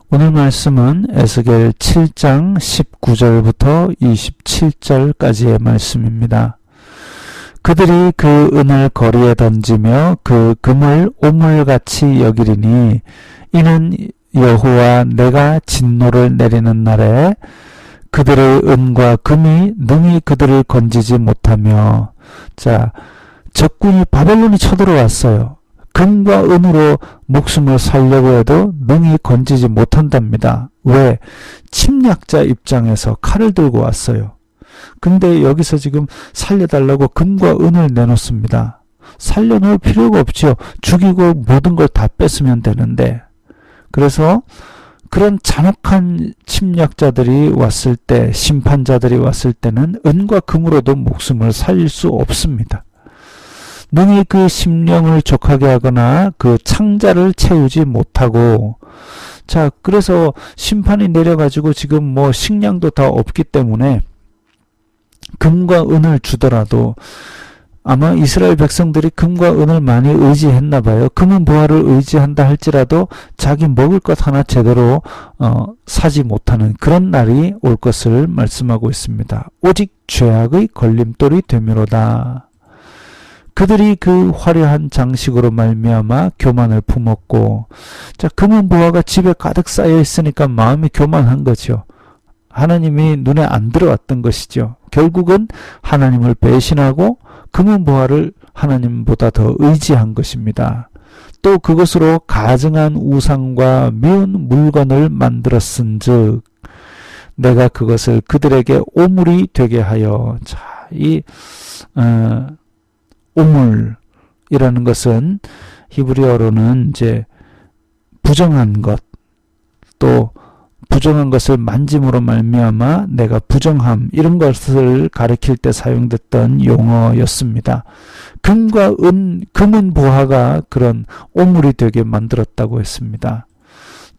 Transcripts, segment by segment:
오늘 말씀은 에스겔 7장 19절부터 27절까지의 말씀입니다. 그들이 그 은을 거리에 던지며 그 금을 오물같이 여기리니 이는 여호와 내가 진노를 내리는 날에 그들의 은과 금이 능히 그들을 건지지 못하며, 자, 적군이 바벨론이 쳐들어왔어요. 금과 은으로 목숨을 살려고 해도 능히 건지지 못한답니다. 왜? 침략자 입장에서 칼을 들고 왔어요. 근데 여기서 지금 살려달라고 금과 은을 내놓습니다. 살려놓을 필요가 없죠. 죽이고 모든 걸 다 뺐으면 되는데. 그래서 그런 잔혹한 침략자들이 왔을 때, 심판자들이 왔을 때는 은과 금으로도 목숨을 살릴 수 없습니다. 능히 그 심령을 족하게 하거나 그 창자를 채우지 못하고, 자, 그래서 심판이 내려가지고 지금 뭐 식량도 다 없기 때문에 금과 은을 주더라도 아마 이스라엘 백성들이 금과 은을 많이 의지했나 봐요. 금은 보화를 의지한다 할지라도 자기 먹을 것 하나 제대로 사지 못하는 그런 날이 올 것을 말씀하고 있습니다. 오직 죄악의 걸림돌이 되미로다. 그들이 그 화려한 장식으로 말미암아 교만을 품었고, 자, 금은 보화가 집에 가득 쌓여 있으니까 마음이 교만한 거죠. 하나님이 눈에 안 들어왔던 것이죠. 결국은 하나님을 배신하고 금은 보화를 하나님보다 더 의지한 것입니다. 또 그것으로 가증한 우상과 미운 물건을 만들었은즉 내가 그것을 그들에게 오물이 되게 하여, 자, 이 오물이라는 것은 히브리어로는 이제 부정한 것, 또 부정한 것을 만짐으로 말미암아 내가 부정함, 이런 것을 가리킬 때 사용됐던 용어였습니다. 금과 금은 보화가 그런 오물이 되게 만들었다고 했습니다.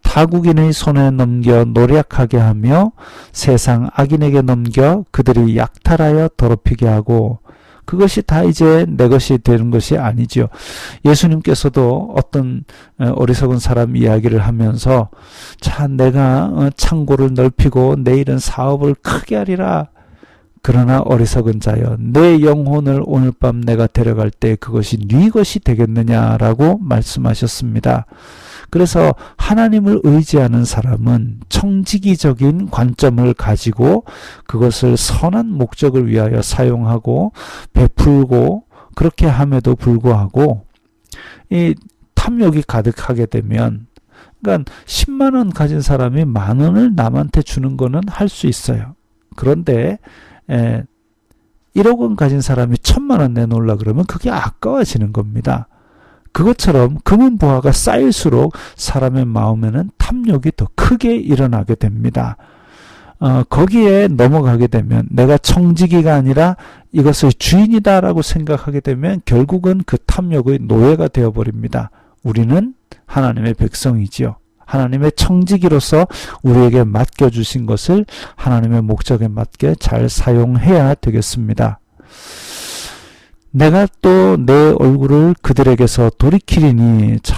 타국인의 손에 넘겨 노략하게 하며 세상 악인에게 넘겨 그들이 약탈하여 더럽히게 하고, 그것이 다 이제 내 것이 되는 것이 아니죠. 예수님께서도 어떤 어리석은 사람 이야기를 하면서, 자, 내가 창고를 넓히고 내일은 사업을 크게 하리라. 그러나 어리석은 자여, 내 영혼을 오늘 밤 내가 데려갈 때 그것이 네 것이 되겠느냐라고 말씀하셨습니다. 그래서 하나님을 의지하는 사람은 청지기적인 관점을 가지고 그것을 선한 목적을 위하여 사용하고 베풀고, 그렇게 함에도 불구하고 이 탐욕이 가득하게 되면, 그러니까 10만 원 가진 사람이 만 원을 남한테 주는 거는 할 수 있어요. 그런데 1억 원 가진 사람이 1,000만 원 내놓으려 그러면 그게 아까워지는 겁니다. 그것처럼 금은 보화가 쌓일수록 사람의 마음에는 탐욕이 더 크게 일어나게 됩니다. 거기에 넘어가게 되면, 내가 청지기가 아니라 이것의 주인이다라고 생각하게 되면 결국은 그 탐욕의 노예가 되어버립니다. 우리는 하나님의 백성이지요. 하나님의 청지기로서 우리에게 맡겨주신 것을 하나님의 목적에 맞게 잘 사용해야 되겠습니다. 내가 또 내 얼굴을 그들에게서 돌이키리니, 자,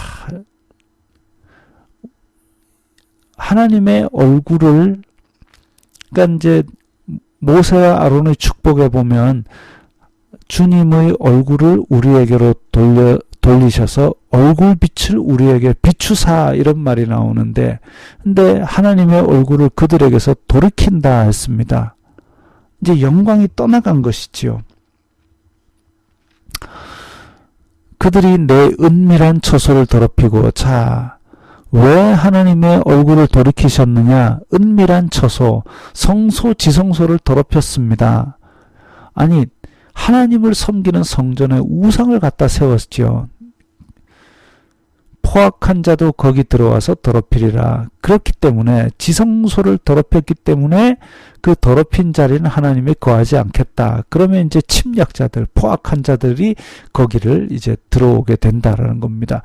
하나님의 얼굴을, 그러니까 이제 모세와 아론의 축복에 보면 주님의 얼굴을 우리에게로 돌리셔서 얼굴빛을 우리에게 비추사, 이런 말이 나오는데, 근데 하나님의 얼굴을 그들에게서 돌이킨다 했습니다. 이제 영광이 떠나간 것이지요. 그들이 내 은밀한 처소를 더럽히고, 자, 왜 하나님의 얼굴을 돌이키셨느냐? 은밀한 처소, 성소 지성소를 더럽혔습니다. 아니, 하나님을 섬기는 성전에 우상을 갖다 세웠죠. 포악한 자도 거기 들어와서 더럽히리라. 그렇기 때문에 지성소를 더럽혔기 때문에 그 더럽힌 자리는 하나님이 거하지 않겠다. 그러면 이제 침략자들, 포악한 자들이 거기를 이제 들어오게 된다라는 겁니다.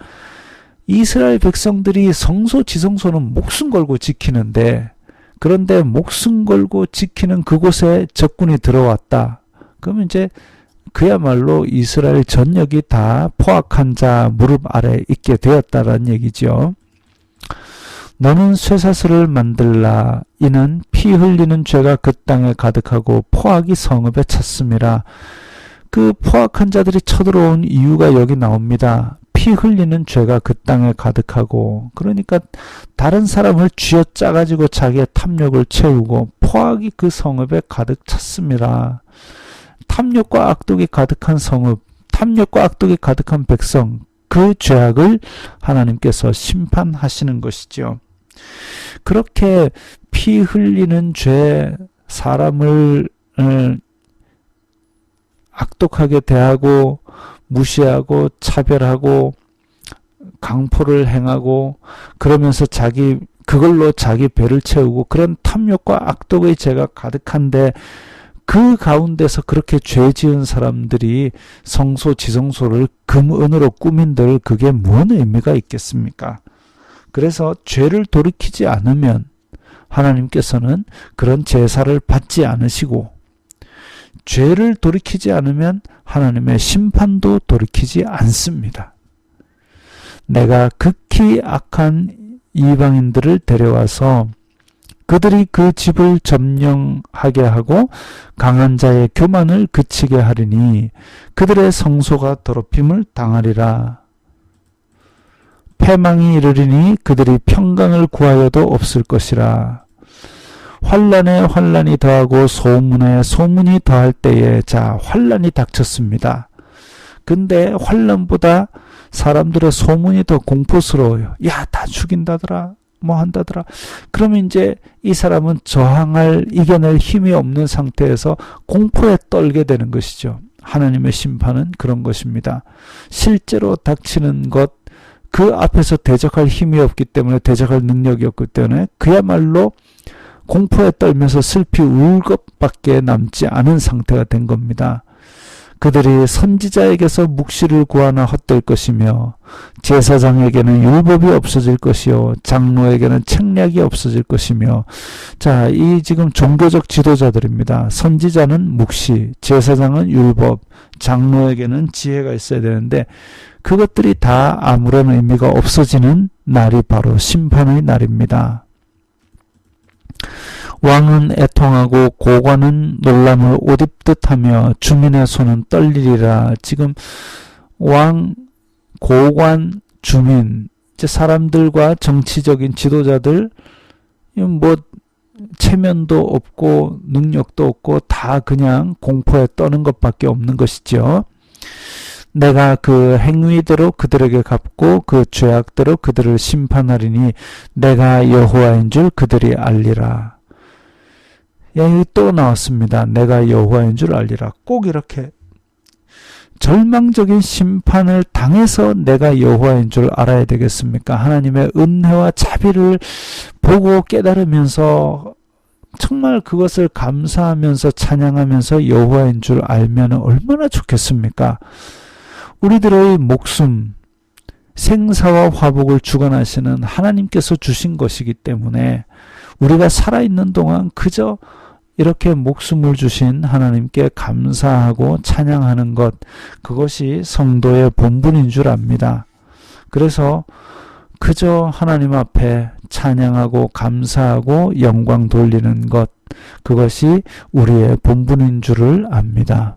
이스라엘 백성들이 성소 지성소는 목숨 걸고 지키는데, 그런데 목숨 걸고 지키는 그곳에 적군이 들어왔다. 그러면 이제 그야말로 이스라엘 전역이 다 포악한 자 무릎 아래 있게 되었다라는 얘기죠. 너는 쇠사슬을 만들라. 이는 피 흘리는 죄가 그 땅에 가득하고 포악이 성읍에 찼음이라. 그 포악한 자들이 쳐들어온 이유가 여기 나옵니다. 피 흘리는 죄가 그 땅에 가득하고, 그러니까 다른 사람을 쥐어짜가지고 자기의 탐욕을 채우고 포악이 그 성읍에 가득 찼습니다. 탐욕과 악독이 가득한 성읍, 탐욕과 악독이 가득한 백성, 그 죄악을 하나님께서 심판하시는 것이죠. 그렇게 피 흘리는 죄, 사람을 악독하게 대하고 무시하고 차별하고 강포를 행하고 그러면서 그걸로 자기 배를 채우고 그런 탐욕과 악독의 죄가 가득한데, 그 가운데서 그렇게 죄 지은 사람들이 성소 지성소를 금은으로 꾸민들 그게 무슨 의미가 있겠습니까? 그래서 죄를 돌이키지 않으면 하나님께서는 그런 제사를 받지 않으시고, 죄를 돌이키지 않으면 하나님의 심판도 돌이키지 않습니다. 내가 극히 악한 이방인들을 데려와서 그들이 그 집을 점령하게 하고 강한 자의 교만을 그치게 하리니 그들의 성소가 더럽힘을 당하리라. 패망이 이르리니 그들이 평강을 구하여도 없을 것이라. 환난에 환난이 더하고 소문에 소문이 더할 때에 환난이 닥쳤습니다. 근데 환난보다 사람들의 소문이 더 공포스러워요. 야, 다 죽인다더라. 뭐 한다더라. 그러면 이제 이 사람은 이겨낼 힘이 없는 상태에서 공포에 떨게 되는 것이죠. 하나님의 심판은 그런 것입니다. 실제로 닥치는 것, 그 앞에서 대적할 힘이 없기 때문에, 대적할 능력이 없기 때문에 그야말로 공포에 떨면서 슬피 울 것밖에 남지 않은 상태가 된 겁니다. 그들이 선지자에게서 묵시를 구하나 헛될 것이며 제사장에게는 율법이 없어질 것이요 장로에게는 책략이 없어질 것이며. 이 지금 종교적 지도자들입니다. 선지자는 묵시, 제사장은 율법, 장로에게는 지혜가 있어야 되는데 그것들이 다 아무런 의미가 없어지는 날이 바로 심판의 날입니다. 왕은 애통하고 고관은 놀람을 옷입듯 하며 주민의 손은 떨리리라. 지금 왕, 고관, 주민, 사람들과 정치적인 지도자들, 체면도 없고 능력도 없고 다 그냥 공포에 떠는 것밖에 없는 것이죠. 내가 그 행위대로 그들에게 갚고 그 죄악대로 그들을 심판하리니 내가 여호와인 줄 그들이 알리라. 여기 또 나왔습니다. 내가 여호와인 줄 알리라. 꼭 이렇게 절망적인 심판을 당해서 내가 여호와인 줄 알아야 되겠습니까? 하나님의 은혜와 자비를 보고 깨달으면서 정말 그것을 감사하면서 찬양하면서 여호와인 줄 알면 얼마나 좋겠습니까? 우리들의 목숨, 생사와 화복을 주관하시는 하나님께서 주신 것이기 때문에 우리가 살아있는 동안 그저 이렇게 목숨을 주신 하나님께 감사하고 찬양하는 것, 그것이 성도의 본분인 줄 압니다. 그래서 그저 하나님 앞에 찬양하고 감사하고 영광 돌리는 것, 그것이 우리의 본분인 줄을 압니다.